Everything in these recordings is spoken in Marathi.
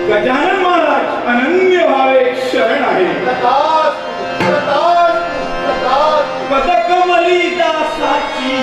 गजानन महाराज अनन्य भावे शरण आहे. पदकमली दासाची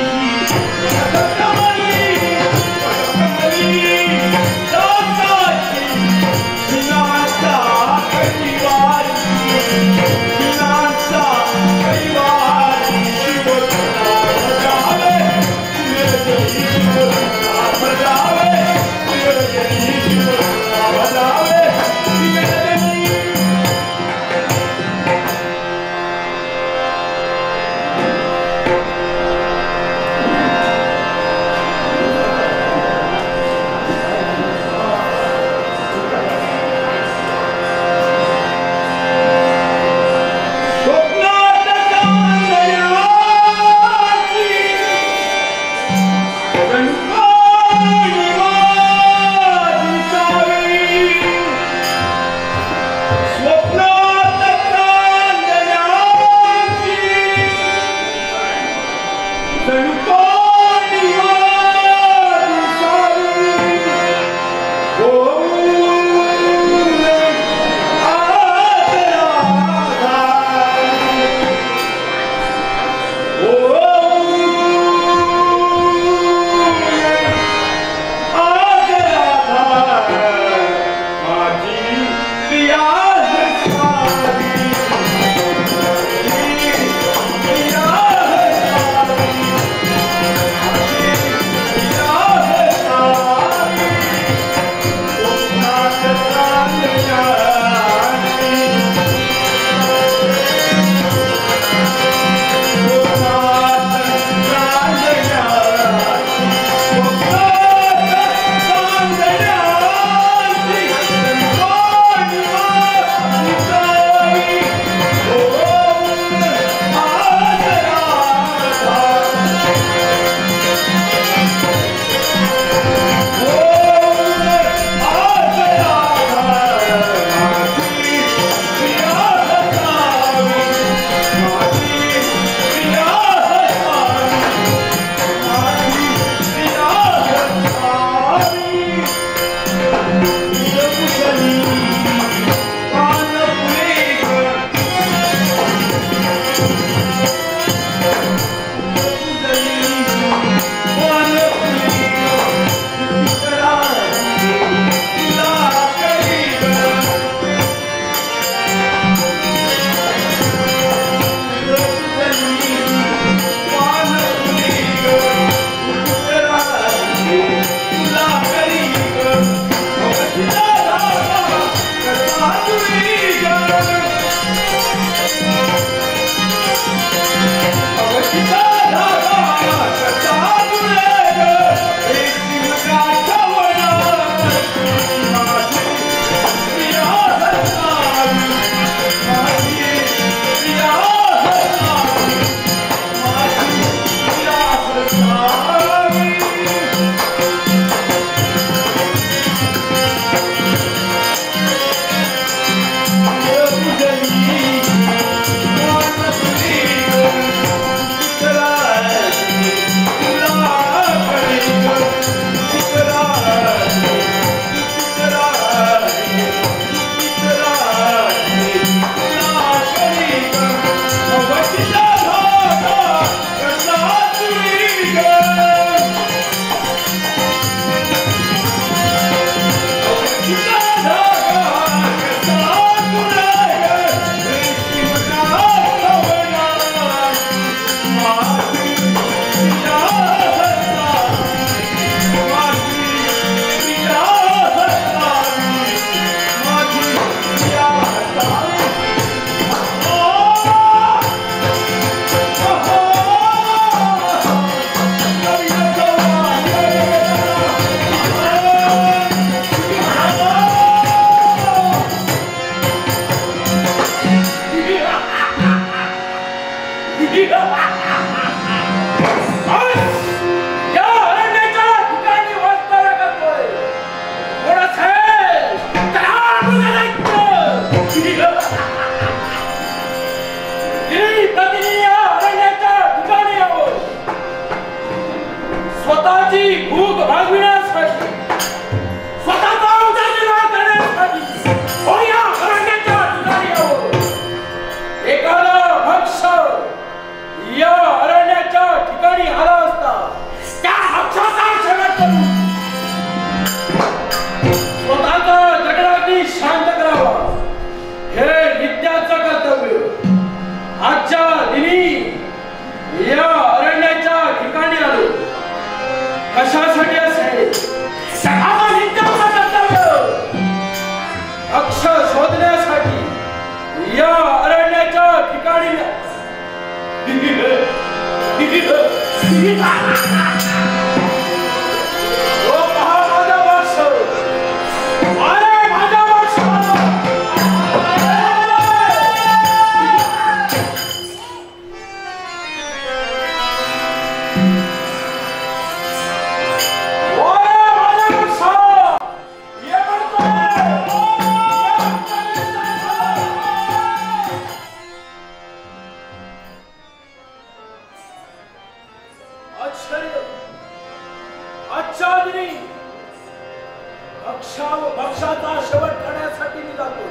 भक्षाचा शेवट करण्यासाठी मी जातो,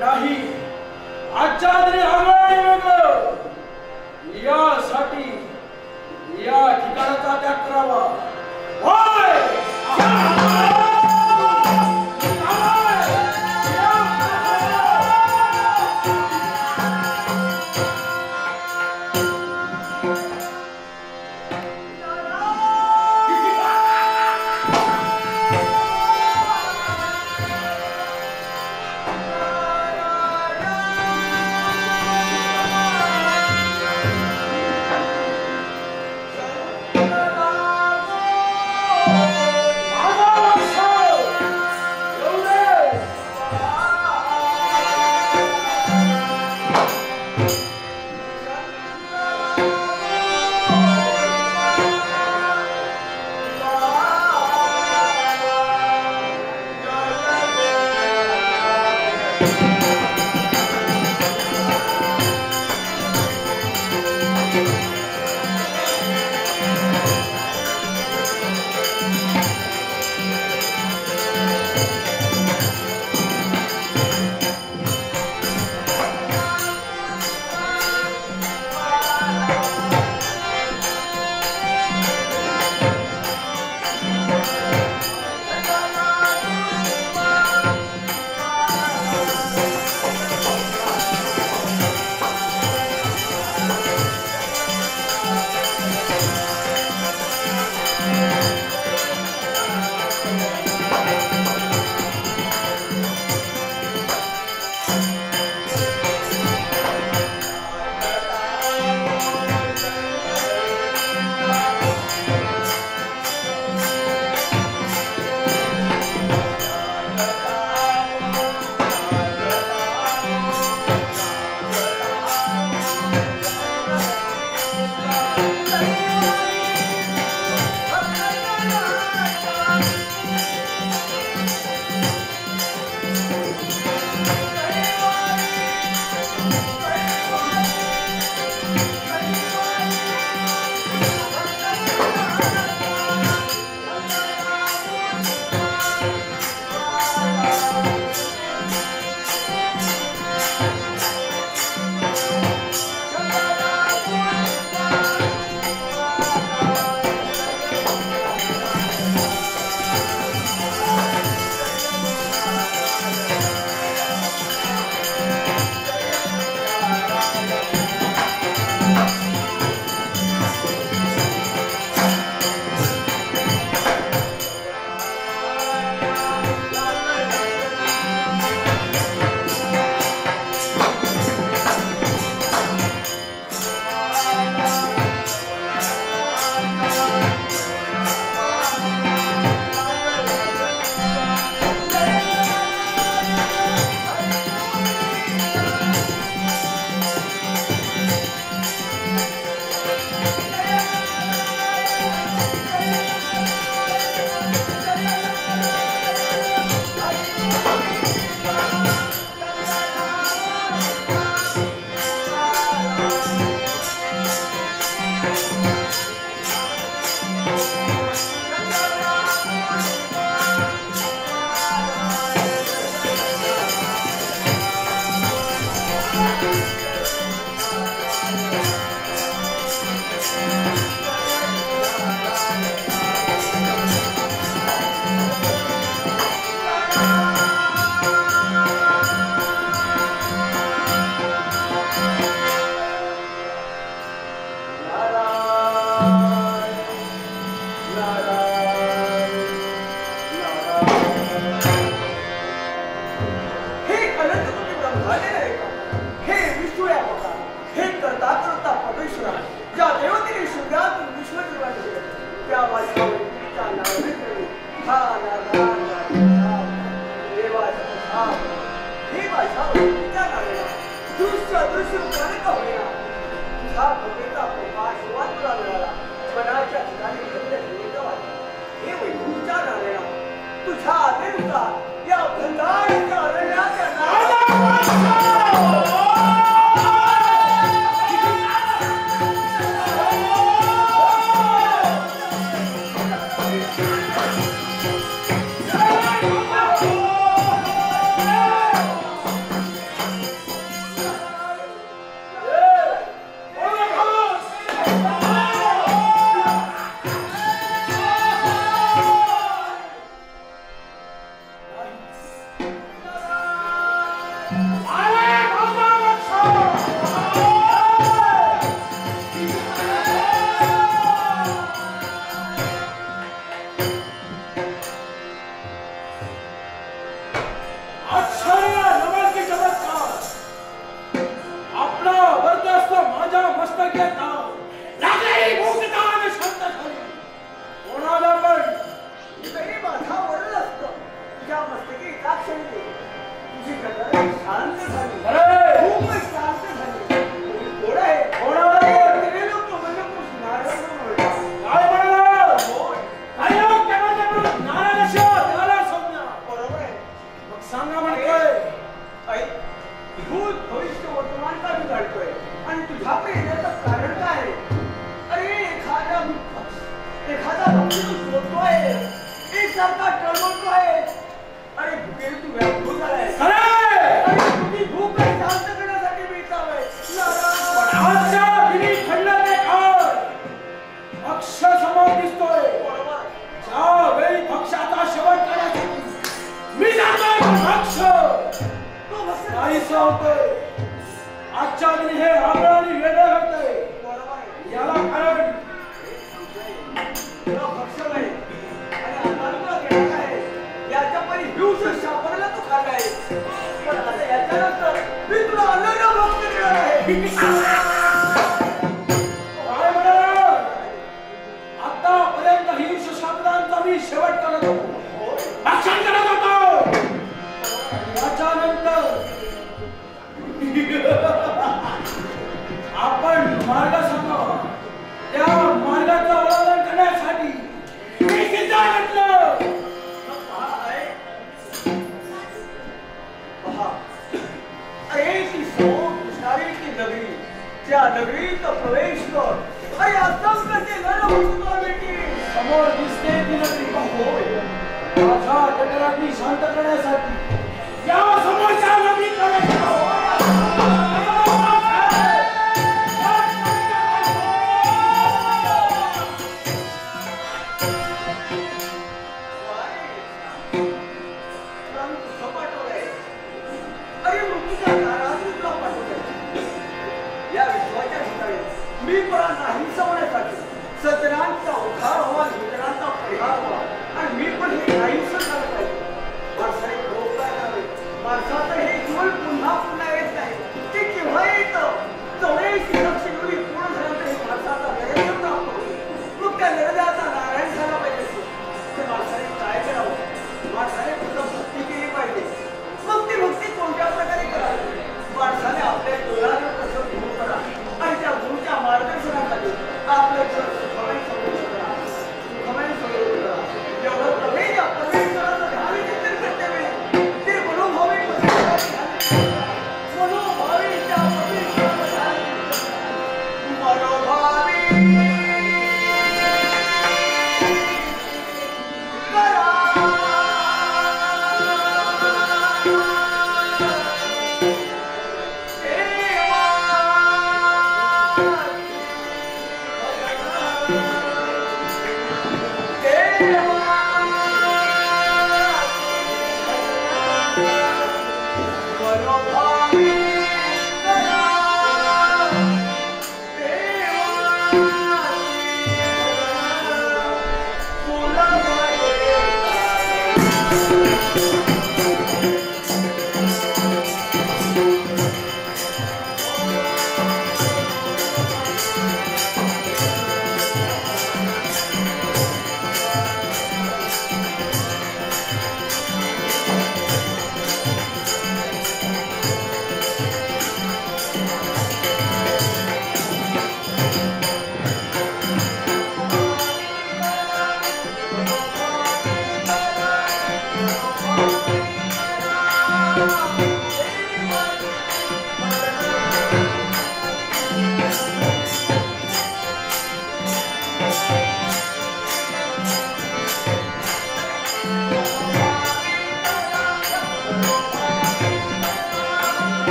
नाही आचार्य यासाठी या ठिकाणाचा त्याग करावा. सुखाने का होईना तुझा भगवेचा प्रकाशवाद तुला मिळाला मनाच्या ठिकाणी घडलं हे वैभवच्या नारायणा तुझ्या आदेनुसार या भंडारीच्या अरण्याच्या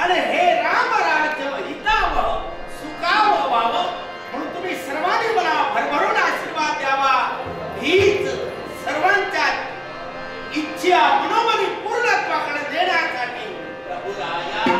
आणि हे राम राज्य हितावं सुखावं भरभरून आशीर्वाद द्यावा हीच सर्वांच्या इच्छा मनोमनी पूर्णत्वाकडे नेण्यासाठी प्रभुराया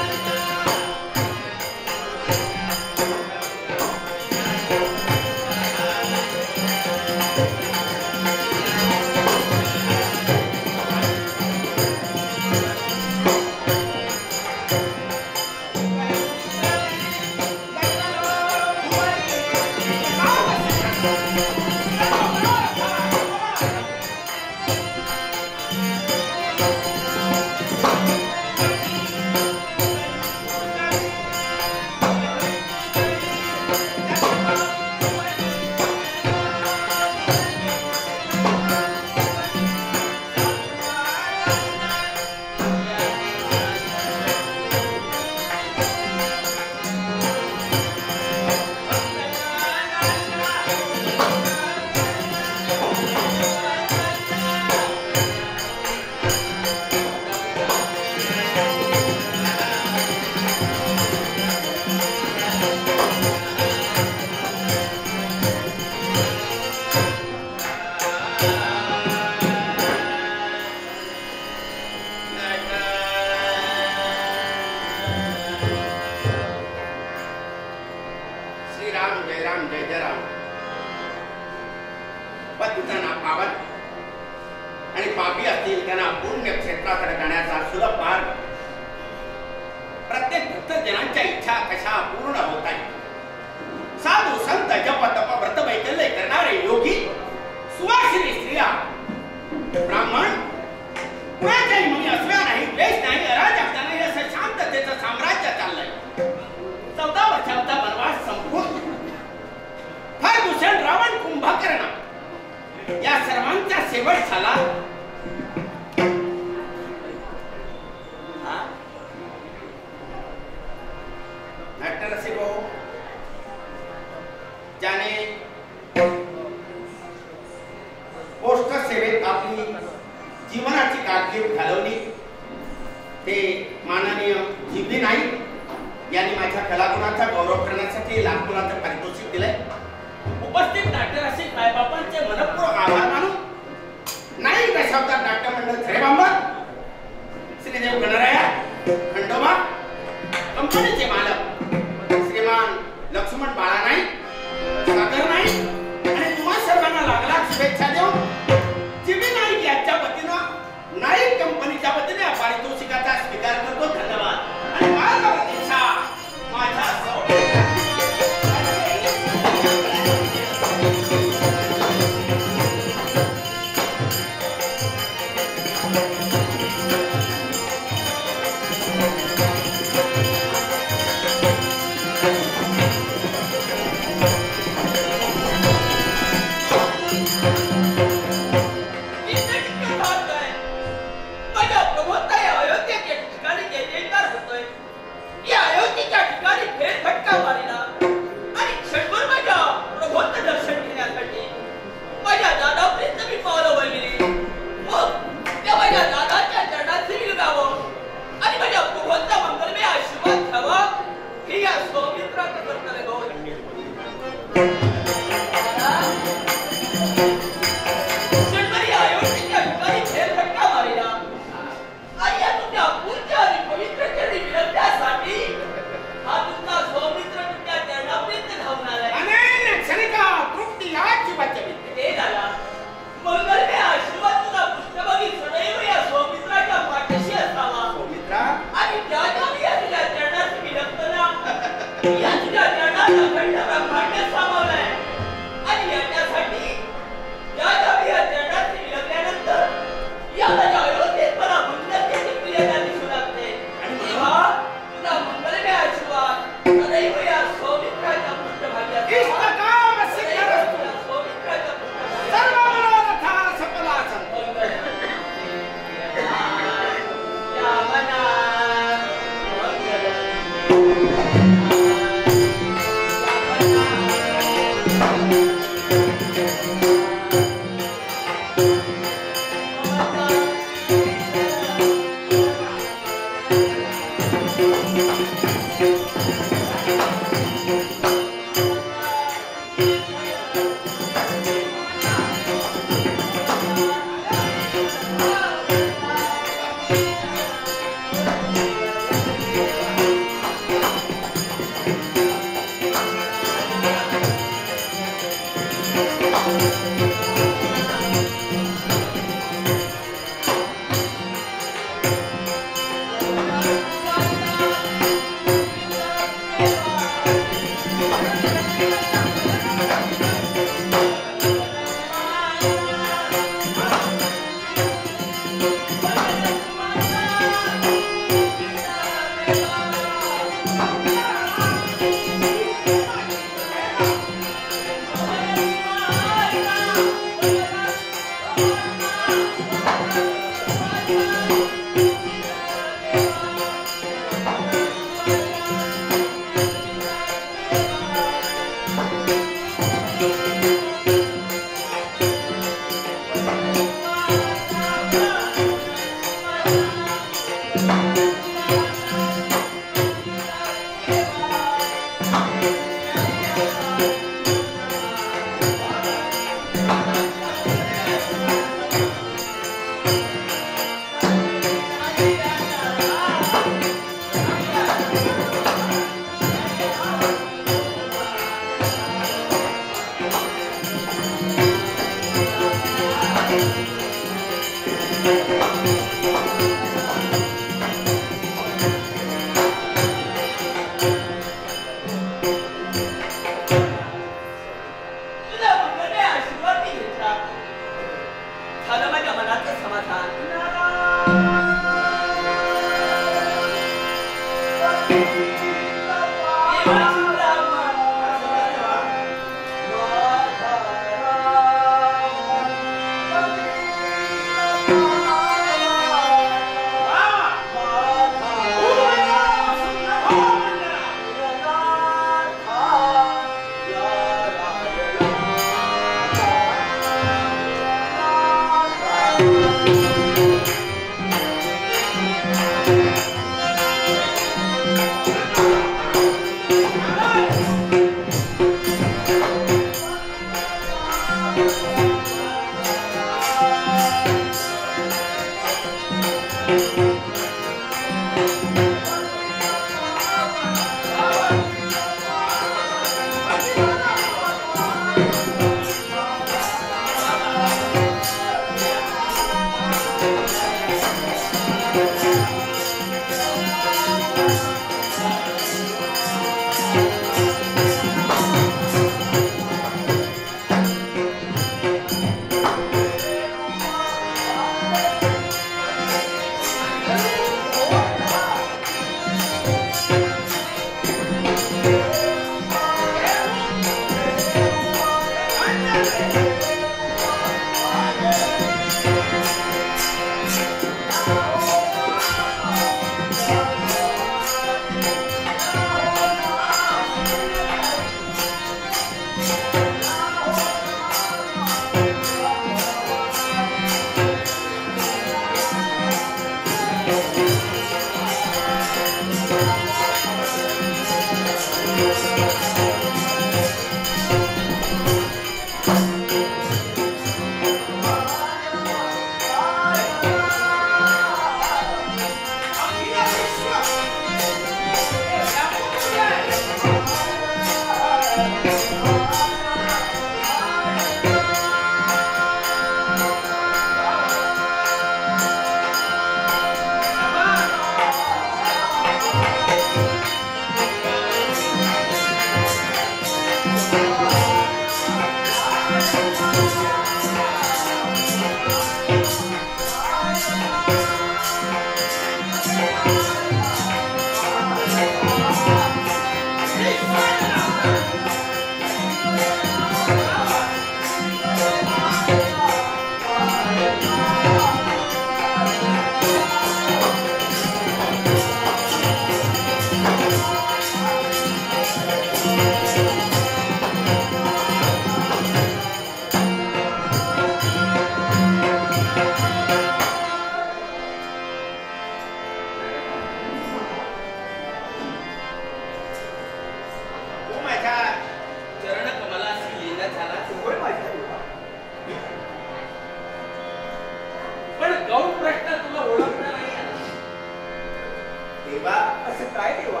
देवा असं काय देवा?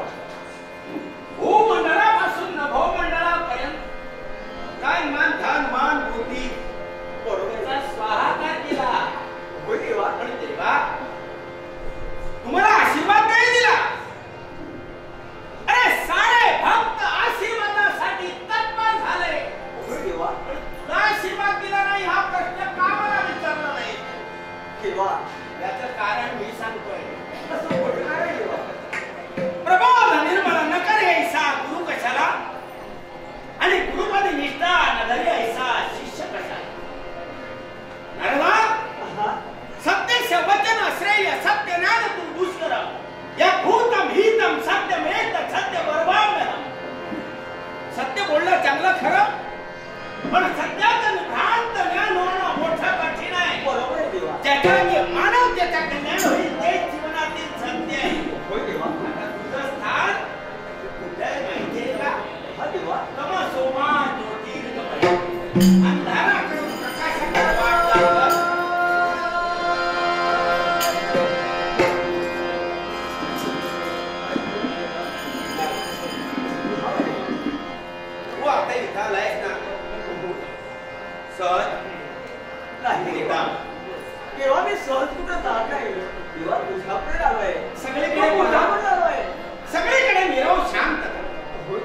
भूमंडळापासून नभोमंडळापर्यंत काय मान धान मान बुद्धी बरोबरचा स्वाहाकार केला. होय देवा. पण देवा तुम्हाला आशीर्वाद नाही दिला. अरे सारे भक्त आशीर्वादासाठी तत्पर झाले. होय देवा. पण तुला आशीर्वाद दिला नाही हा प्रश्न का मला विचारला नाही? देवा याचं कारण मी सांगतोय. असं बोलणार आहे देवा. प्रबोध निर्मळ नकर ऐसा गुरु कशाला आणि गुरुपदी निष्ठा नधरी ऐसा शिष्य कशाला. नरवा हा सत्य वचन श्रेय सत्य ज्ञान तू दुष्कर या भूतम हितम सत्यम एक सत्य बरोबर. सत्य बोलणं चांगलं खरं पण सत्याचं भ्रांत ज्ञान होणं मोठं कठीण आहे. बरोबर आहे देवा. ज्याच्याने मानवतेचं ज्ञान होईल ते जीवनातील सत्य आहे. होय देवा. आता तुझं स्थान कुठे आहे माहितीये का? हा देवा. तमसोमा ज्योतिर्गमय अंधाराकडून प्रकाशाकडे वाट लागलं. तू आता इथं आलायस ना सहज नाही देवा. देवा मी सहज कुठं जात नाही देवा. तुझ्याकडे आलोय. सगळीकडे तुझ्याकडे आलोय. सगळीकडे निरव शांत. होय.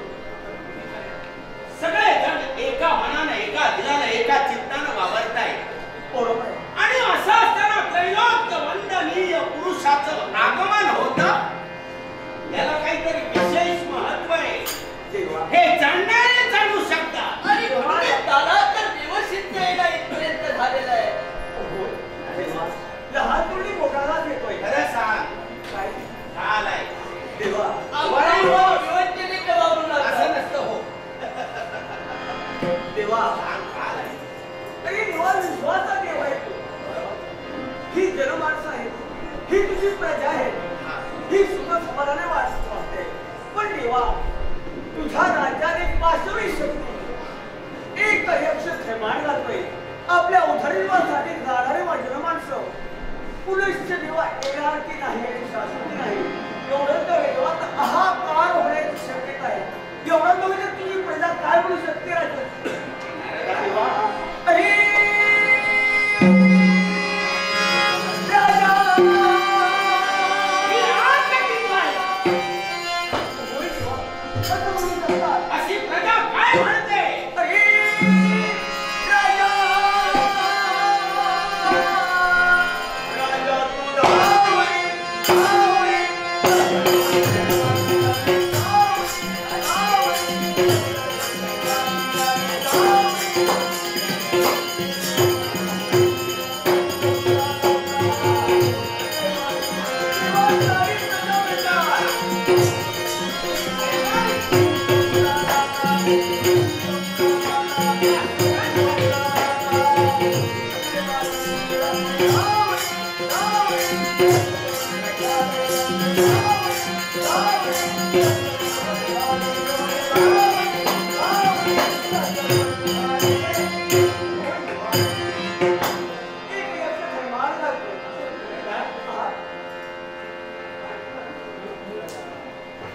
सगळे जण एका मनानं एका दिलानं एका चित्तानं वावरताय. बरोबर आहे. आणि असं असताना त्रैलोक्य वंदनीय पुरुषाचं आगमन होतं. याला काहीतरी विशेष महत्व आहे. देवा हे जाणणारे जाणू शकतात. आणि म्हणून दादा तर व्यवस्थित यायला इथपर्यंत झालेला आहे. होय. देवा लहान मुली मोठ्यालाच येतोय. खरं सांग काय का आलाय? देवा आपण व्यवस्थित वावरू असं लागला. नसतं हो. देवा सांग का आलाय? तरी देवा विश्वासा देव आहे तू. ही जनमानसं आहे. ही तुझी प्रजा आहे. ही सुख समाधाने वाटते. पण देवा तुझ्या राज्यात एक पाशवी शक्ती एक यक्ष थैमान घालतोय. आपल्या उधरीवासाठी जाणारे जनमानसं पुलिसचे देवा येणार की नाही याची शाश्वती नाही. एवढं तर देवा तर हाहाकार होण्याची शक्यता आहे. एवढं नव्हे तर तुझी प्रजा काय म्हणू शकते राज्य देवा. अरे राजा ही आग नक्की काय? होय देवा. असं म्हणू शकतात. अशी प्रजा काय म्हणते? अरे राजा राजा तू धावे धावे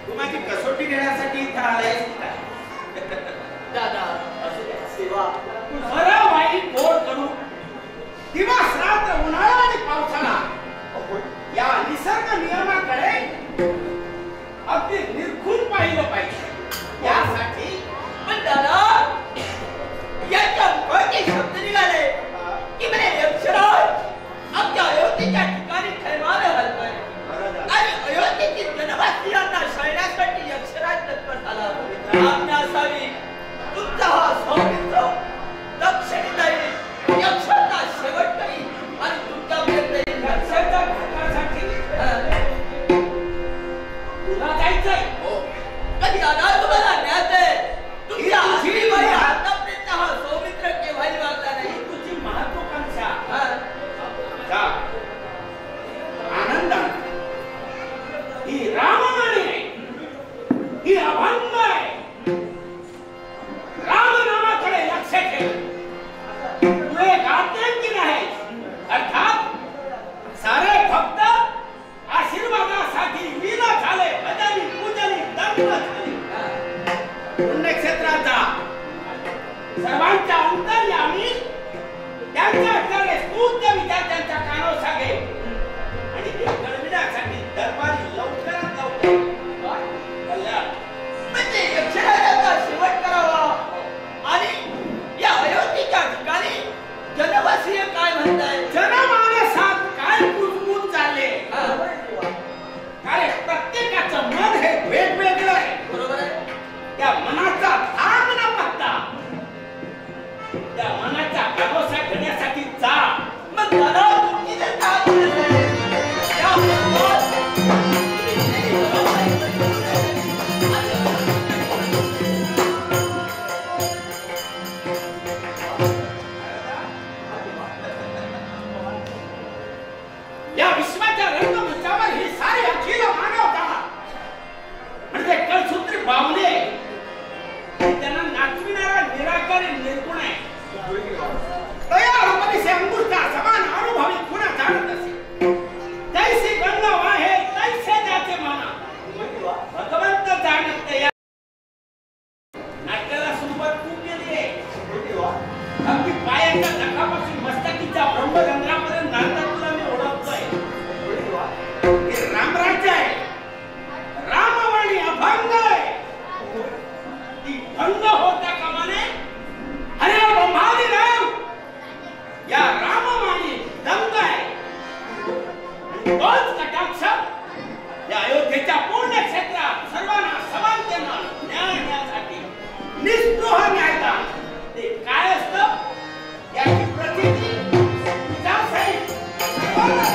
तू माझी कसोटी घेण्यासाठी इथं आलायस की काय? दादा असू दे. देवा तू जरा वाईट गोड करू दिवस रात्र उन्हाळा आणि पावसाळा या निसर्ग नियमाकडे अगदी निर्खून पाहिलं पाहिजे. यासाठी पण दादा याच्या मुखाचे शब्द निघाले की म्हणे यक्षराज आमच्या अयोध्येच्या ठिकाणी थैमान घालतोय आणि अयोध्येची जनवासियांना शरणासाठी यक्षराज तत्पर झाला. आज्ञा असावी तुमचा हा सौमित्र दक्षिणी जाईल यक्षाचा शेवट काही आणि तुमच्यापर्यंत येईल. यक्षाच्या घातासाठी तुला जायचंय. हो कधी दादा तुम्हाला न्यायचंय. तुमच्या आशीर्वादी आतापर्यंत हा सौमित्र केव्हाही वागला नाही. ही तुझी महत्वाकांक्षा. हा. जा. आनंदाने. ही रामवाणी आहे. ही अभंग आहे. रामनामाकडे लक्ष ठेव. तू एक आज्ञांकित आहे. अर्थात सारे भक्त आशीर्वादासाठी विना म्हणजे यक्षराजाचा शेवट करावा आणि या अयोध्येच्या ठिकाणी जनवासीय काय म्हणताय? जनमानसात काय कुजबूज चालले? कारण प्रत्येकाचं मन हे वेगवेगळं आहे. बरोबर आहे. त्या मनाचा थांब न पत्ता, त्या मनाचा भरोसा घेण्यासाठी जा. मग मला तुमची जर थांब नसेल, या या विश्वाच्या रंगमंचावर ही सारी अखिल मानवता म्हणजे कळसूत्री बावले त्यांना नाचविणारा निराकारी निर्गुण आहे. तयार से अंगुष्ठा समान अनुभवी खुणा जाणत असे. तैसी गंगा वाहे तैसे जाते माना. भगवंत जाणत या नाट्याला सुरुवात तू केली आहे. अगदी पायाच्या नखापासून मस्तकीच्या ब्रह्मरंध्रापर्यंत नांदा तुला मी ओळखतोय. हे रामराज्य आहे. रामवाणी अभंग आहे. ती भंग होता कामा नये. अरे ब्रह्मादी राम, या रामवाणी दंग आहे. तोच कटाक्ष या अयोध्येच्या पूर्ण क्षेत्रात सर्वांना समानतेनं न्याय देण्यासाठी निस्पृह न्यायदान ते काय असतं याची प्रचिती तुझ्यासहित सर्वांना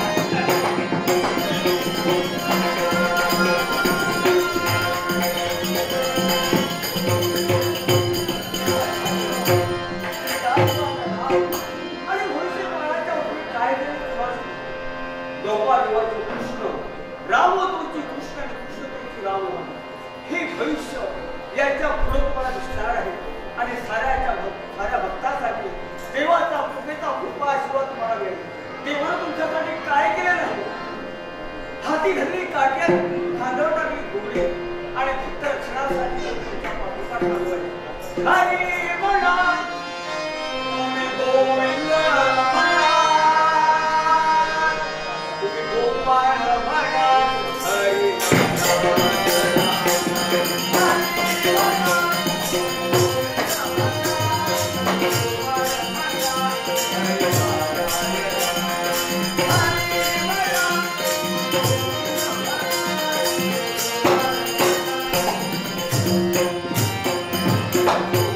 आणि भविष्य काळाच्या पुढे काय झालं तुम्हाला देवादेवाचे कृष्ण, राम तुमची कृष्ण आणि कृष्ण तुमची राम, हे भविष्य याच्या पुढे तुम्हाला दिसणार आहे. आणि साऱ्या भक्तासाठी देवाचा कृपेचा कृपा आशीर्वाद तुम्हाला मिळेल. देवानं तुमच्यासाठी काय केलं नाही? हाती धरली काट्यात, खांद्यावर टाकली घोडी आणि भक्त रक्षणासाठी तुमच्या पाठोपाठ चालू आहे. हरी म्हणा गोविंद म्हणा, तुम्ही गोपाळ म्हणा, हरी Thank you.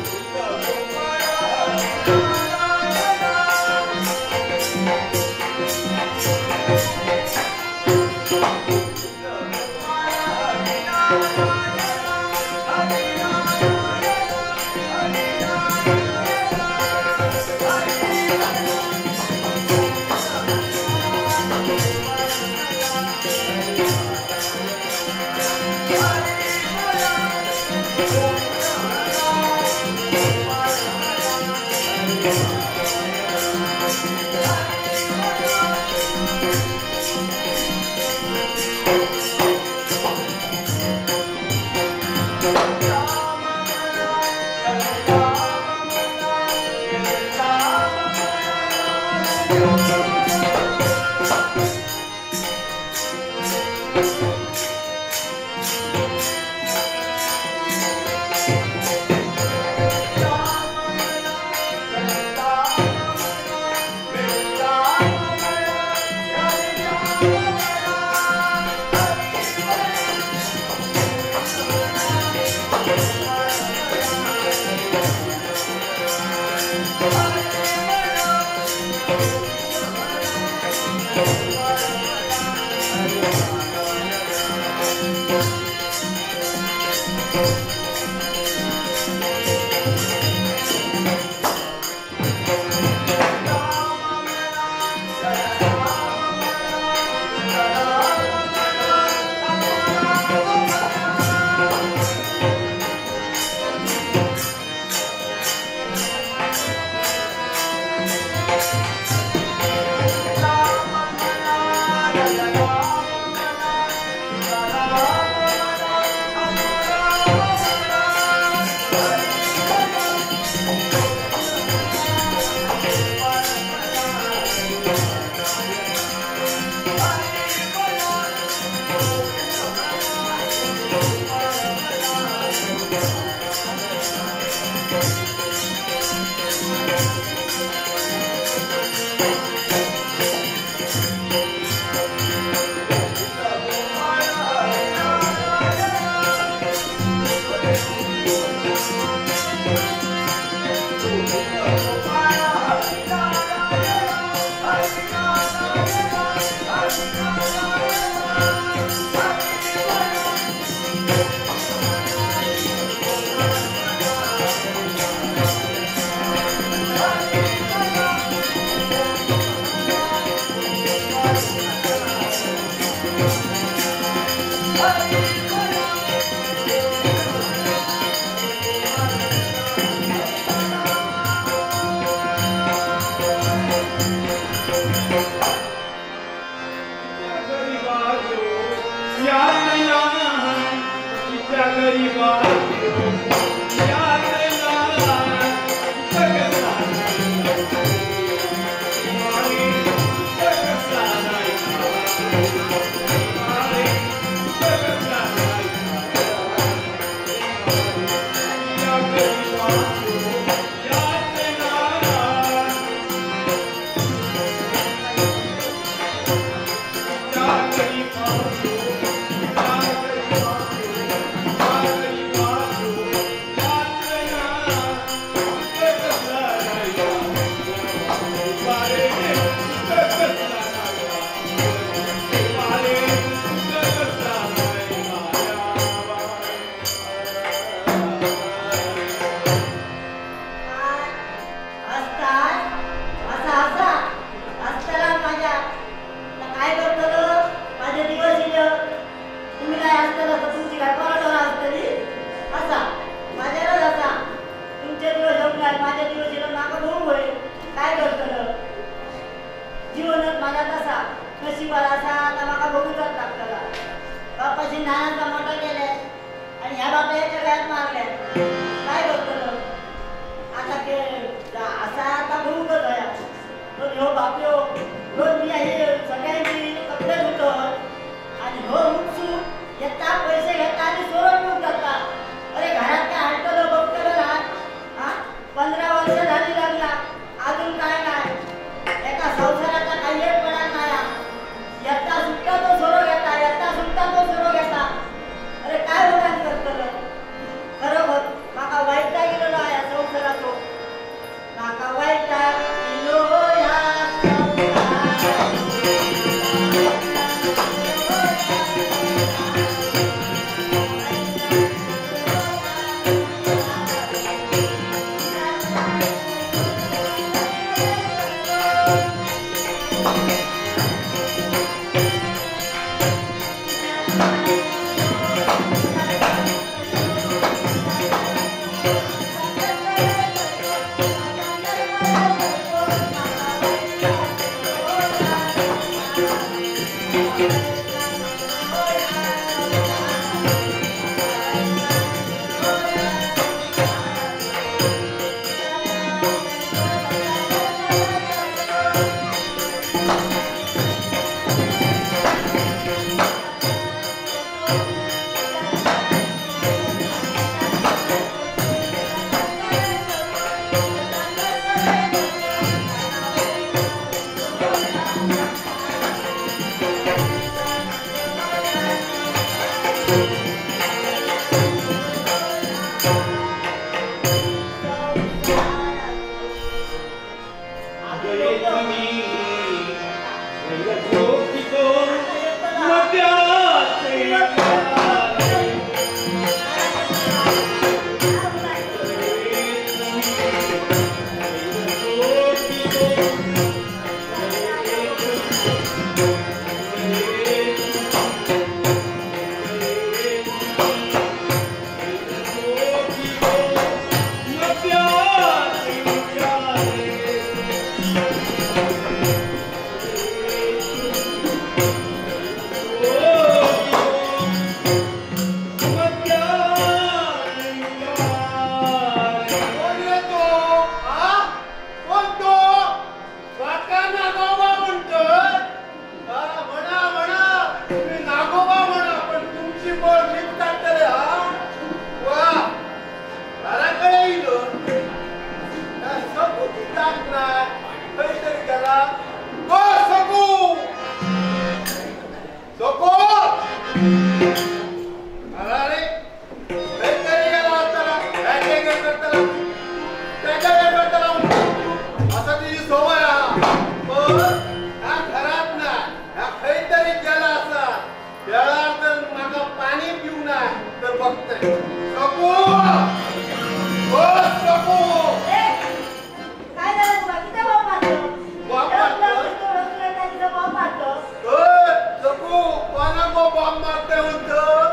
बॉम्ब मारते म्हणतो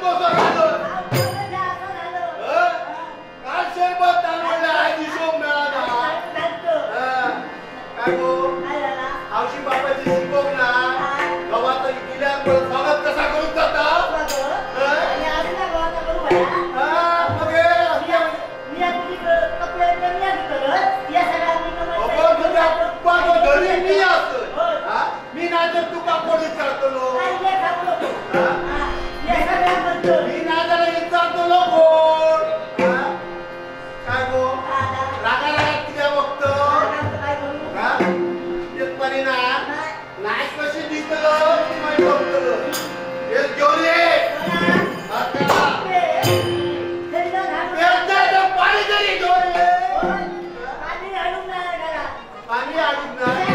कसं झालं काय शेरबत तांदूळला आधी शोभ मिळाला काय गो आवशी बाबाची शिकवक ना गव्हात गेल्यावर स्वागत कसा करून जाता मी ना जर तुका कोण विचारतलो मी ना जरा विचारतलो कोण काय गो रागा रागात किती बघत तेचपणी ना नाच कशी दिसतलो माहिती बघतलो हे घेऊन ये पाणी तरी घेऊन ये पाणी आणून नाही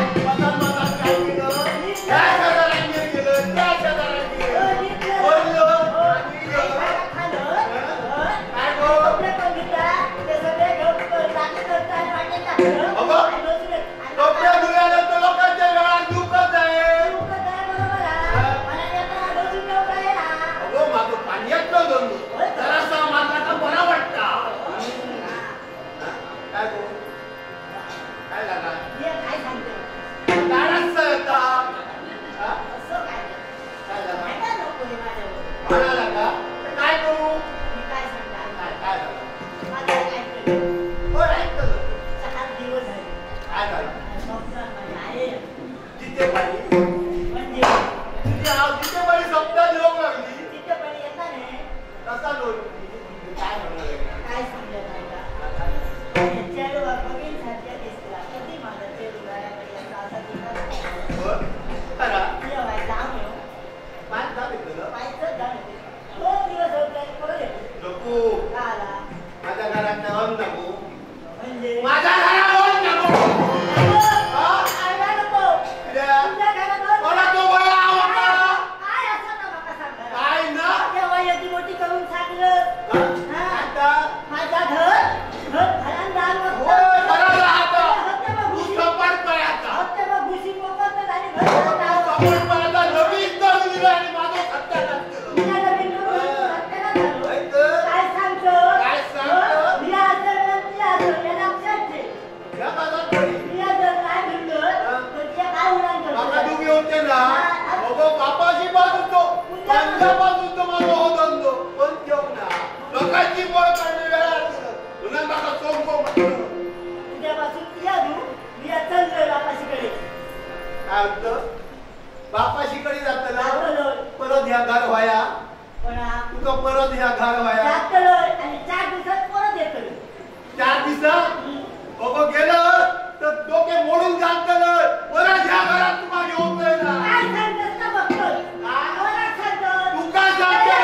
बापाशीकडे जातलो परत ह्या घर व्हाया तुका परत ह्या घर व्हाया आणि 4 दिवसात परत येतलो 4 दिवसात बघो गेलं तर डोके मोडून घालतलं परत ह्या घरात तुका घेऊन जायला काय सांगतस का बघतो मला सांगतो तुका सांगतो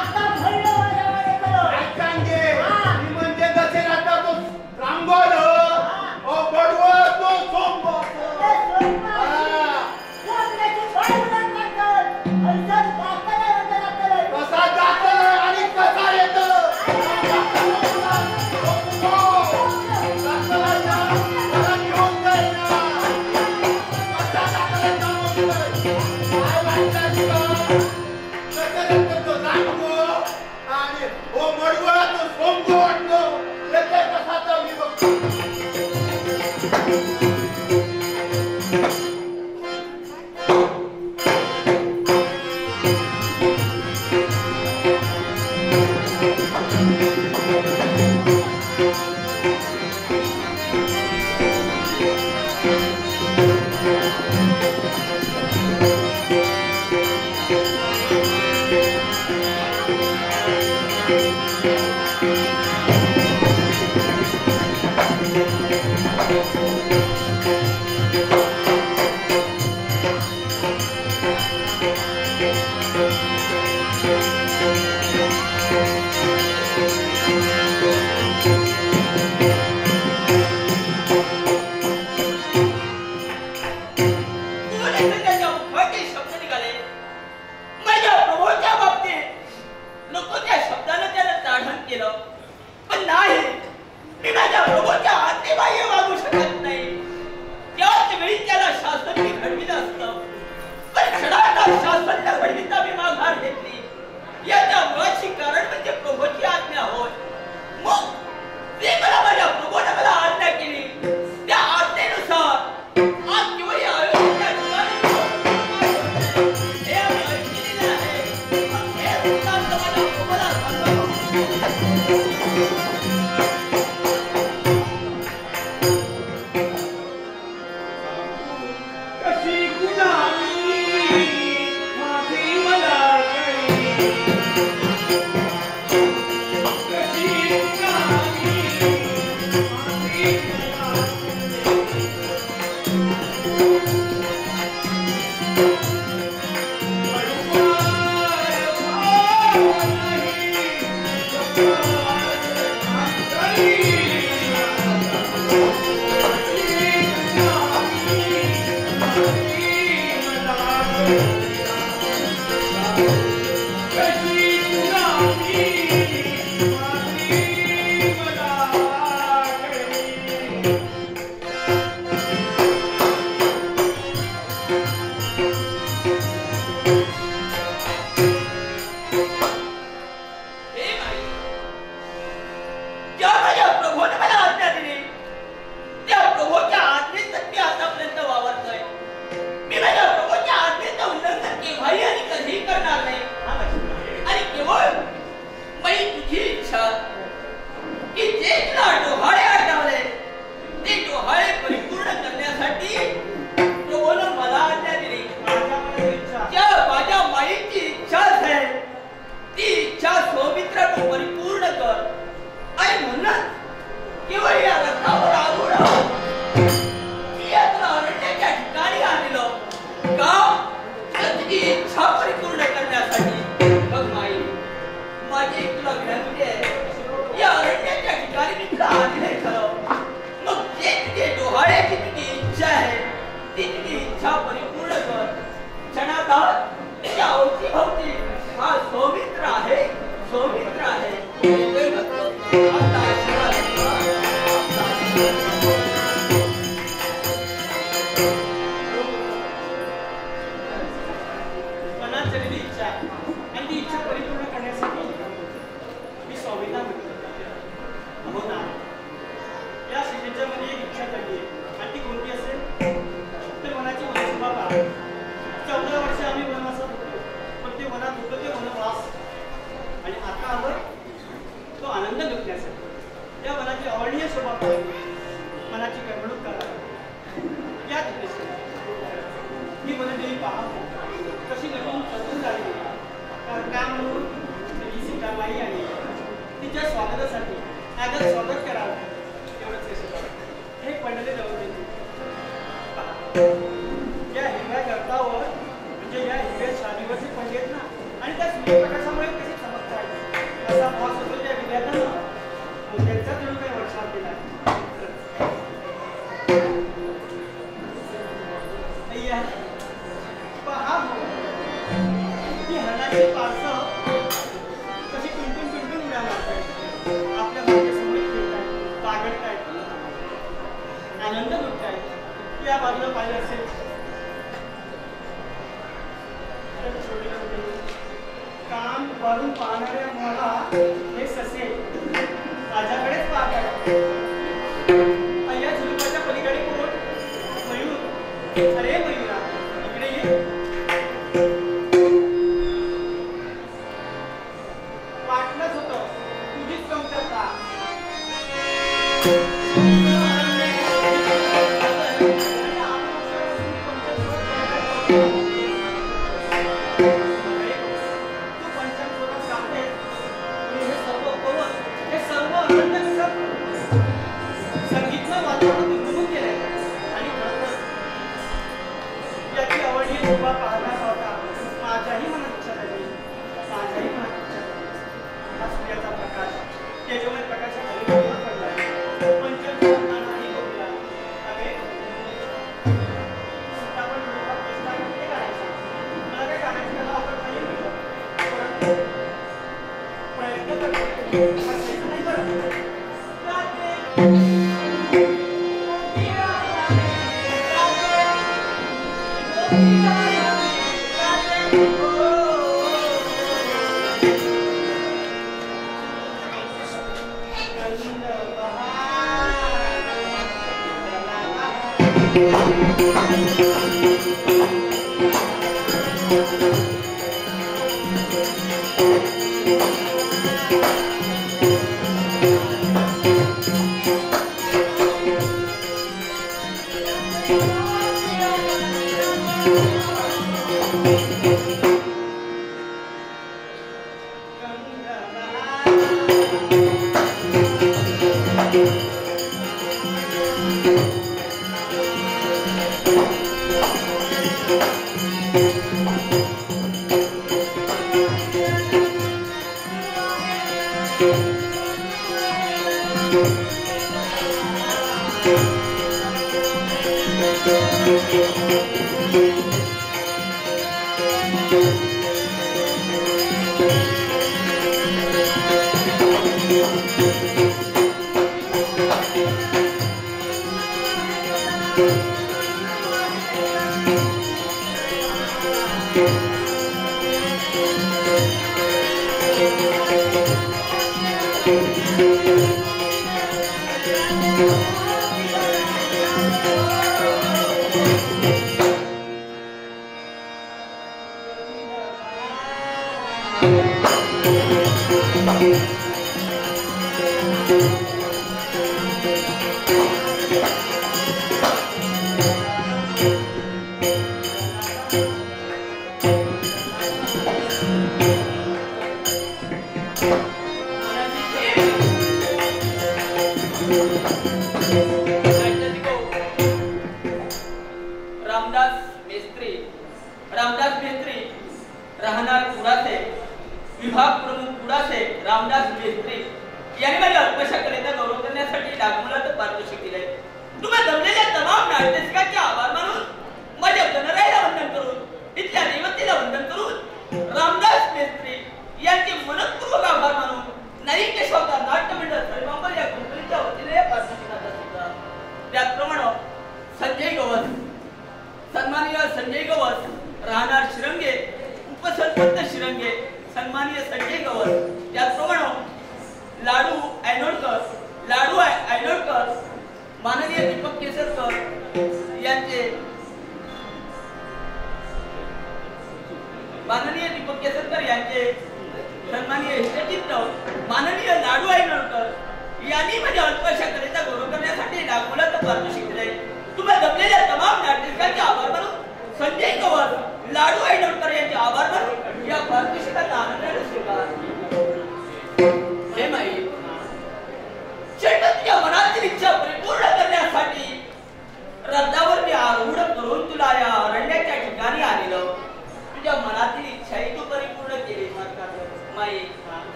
आता भरलो Thank you.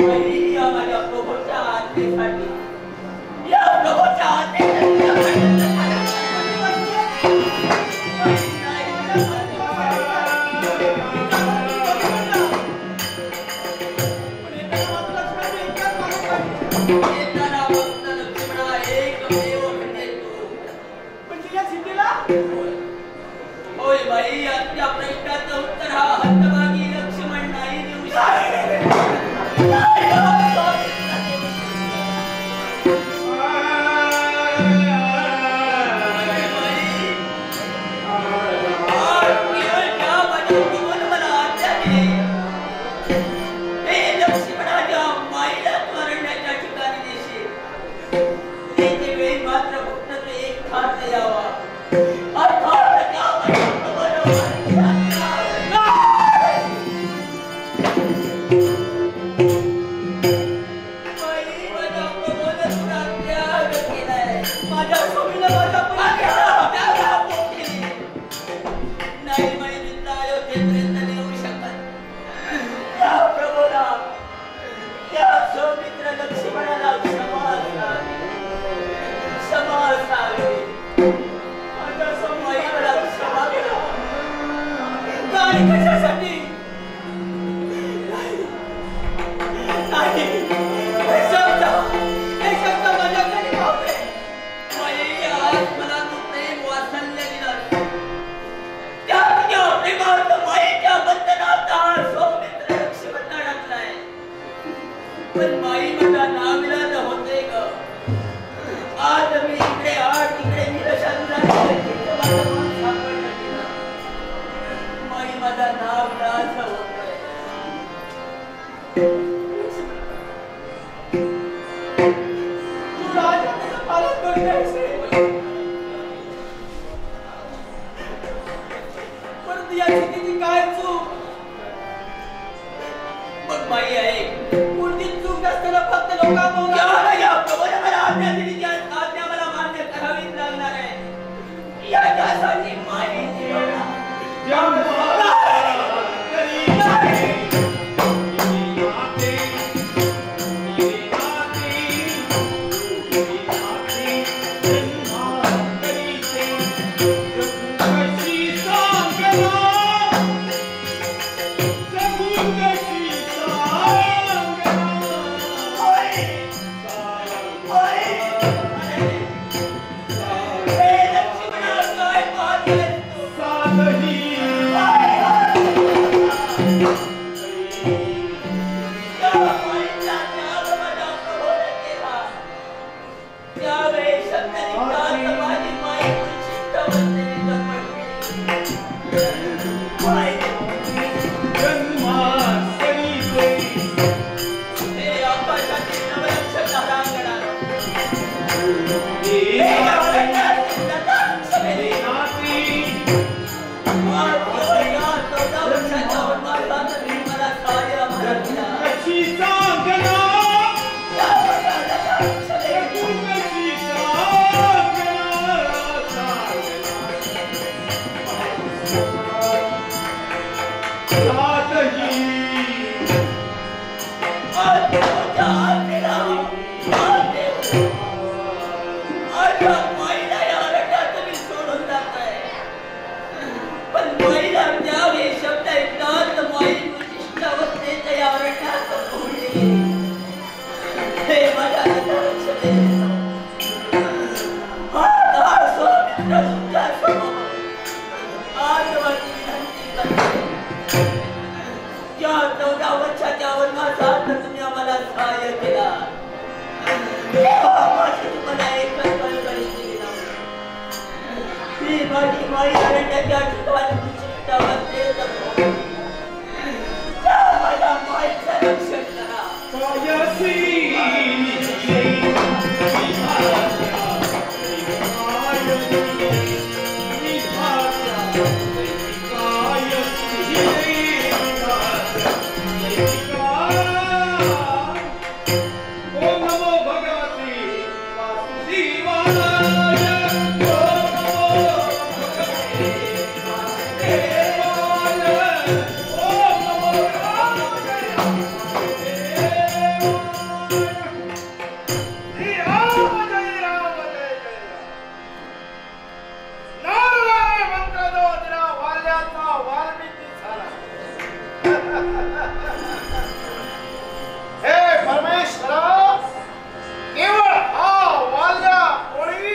या माझ्या प्रभूच्या आज्ञेसाठी या प्रभूच्या आज्ञेसाठी होय बाई आपल्या प्रश्नाचं उत्तर हा हद्दभागी लक्ष्मण नाही देऊ शकत Hey, हे परमेश्वरा, केवळ हा वाल्या कोळी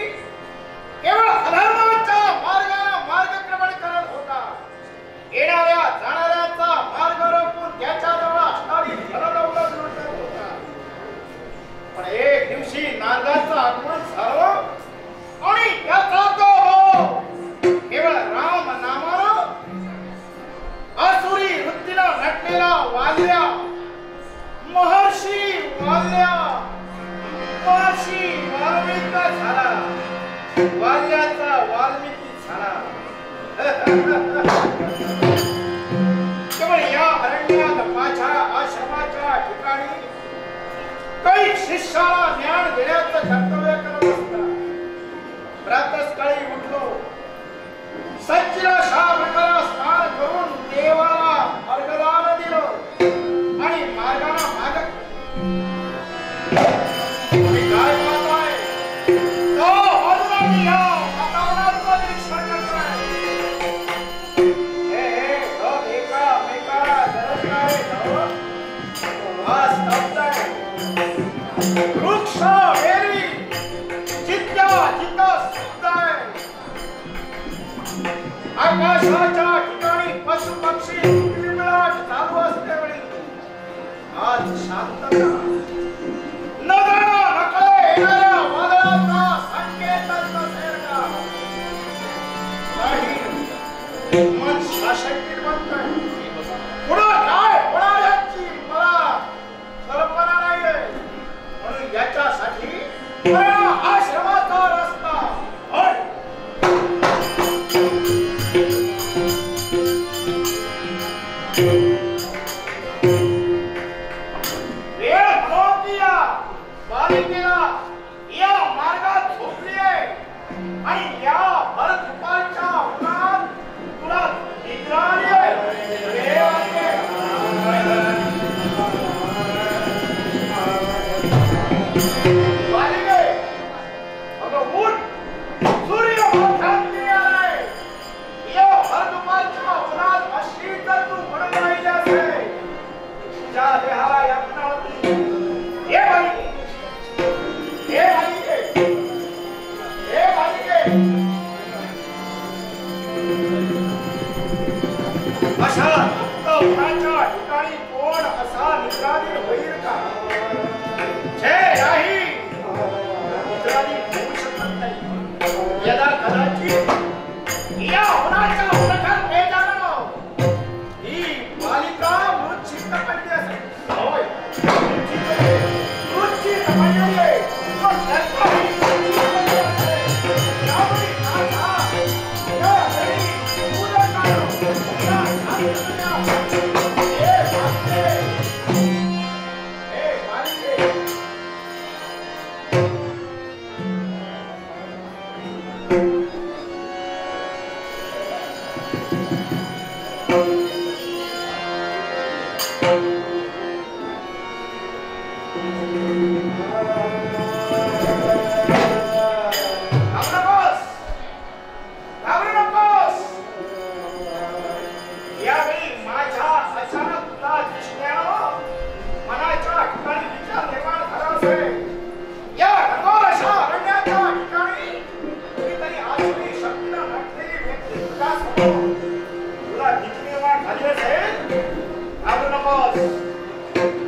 केवळ अधर्माच्या मार्गाने मार्गक्रमण करत होता. येणाऱ्या जाणाऱ्याचा मार्ग रोखून त्याच्याजवळ असणारी धनदौलत लुटत होता. पण एक दिवशी नारदाचं आगमन झालं आणि त्याचा तो केवळ राम नामानं आसुरी वृत्तीनं नटलेला वाल्या महर्षी वाल्मिक झाला. वाल्याचा वाल्मिकी झाला. केवळ या अरण्यात माझ्या आश्रमाच्या ठिकाणी काही शिष्याला ज्ञान देण्याचं कर्तव्य करत असतात. प्रातःकाळी उठलो, सच्चिला शाबकाला स्नान करून देवाला अर्घदान दिलं आणि मार्गाला मागत काय पाहत आहे तो बाजूला या वातावरणाचं निरीक्षण करतोय. हे लोक एकामेकाला धरत नाही. हा स्तब्ध आहे. वृक्ष वेली चित्ता स्तब्ध आहे. आकाशाच्या ठिकाणी पशु पक्षी किलबिलाट चालू असते वेळी आज शांतता. न जाणं नकळे येणाऱ्या वादळाचा संकेताचा सेरका नाही. मन शासकीय बनतंय. पुढं काय होणार याची मला कल्पना नाहीये. म्हणून याच्यासाठी आश्रमाचा रस्ता या मार्गात झोपली आहे आणि या भर दुपारच्या उन्हात तुला निद्रा आली आहे. अगं उठ, सूर्य मोठ्याने आलाय. या भर दुपारच्या उन्हात अशी तर तू म्हणून राहिली असेल. तुझ्या देहाला यातना होती. हे बाई अशा उन्हाच्या ठिकाणी कोण असा निद्राधीन होईल का? जय नाही, निद्राधीन होऊ शकत नाही. यदा कदाचित या उन्हाच्या उन्हात वेगानं ही बालिका मृच्छित पडली असेल. होय, मृच्छित पडली आहे.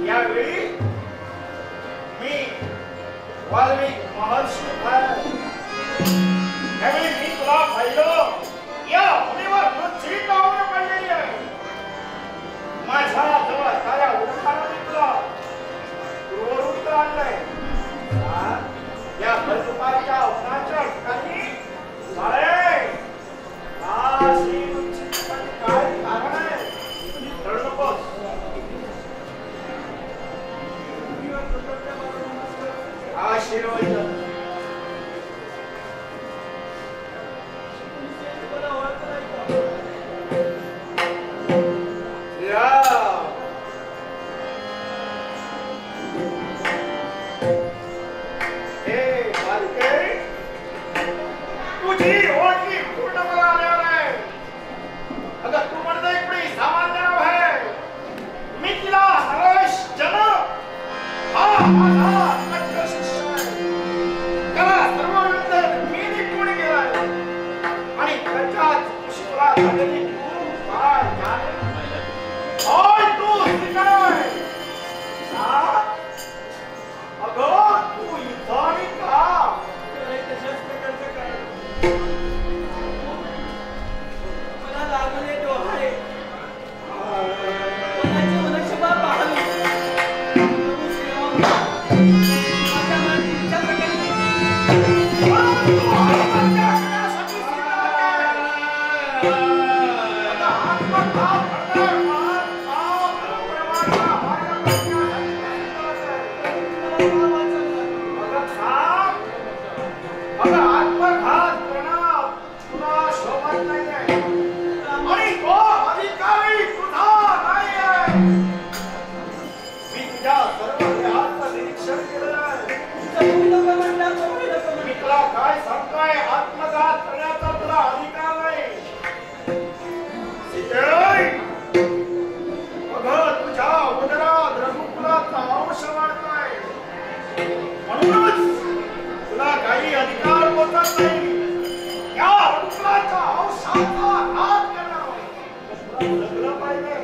यावेळी मी वाल्मिक महर्षी त्यावेळी मी तुला पाहिलं. या भूमीवर मृच्छित होऊन पडलेली आहे. माझ्या जवळ साऱ्या उठानं मी तुला पूर्वरूप आणलंय. या भरदुपारच्या उन्हाच्या ठिकाणी सारे अशी मृच्छित काय कारण आहे? रडू नकोस. आशीर्वाद तुझी ओळखी पूर्ण मला आल्यावर आहे. अगं तू म्हणतो इकडे सामान्य आहे. मी तुझ्या सर्व देहाचं निरीक्षण केलेलं आहे. मी तुला काय सांगतोय, आत्मघात करण्याचा तुला अधिकार नाही. सीते, बघ तुझ्या उदरात रघुकुलाचा अंश वाढतोय, म्हणूनच तुला काही अधिकार पोचत नाही. या रघुकुलाच्या अंशाचा घात करणं तुला जगलं पाहिजे.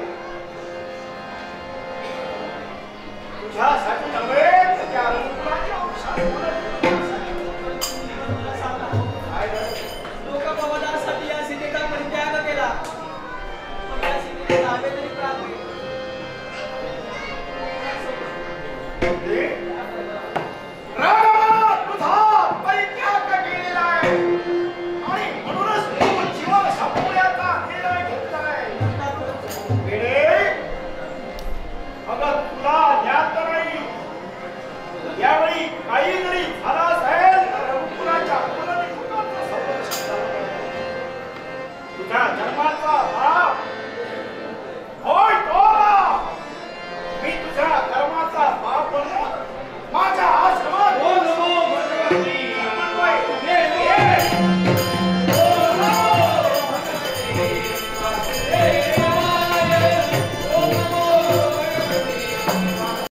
तुझ्यासाठी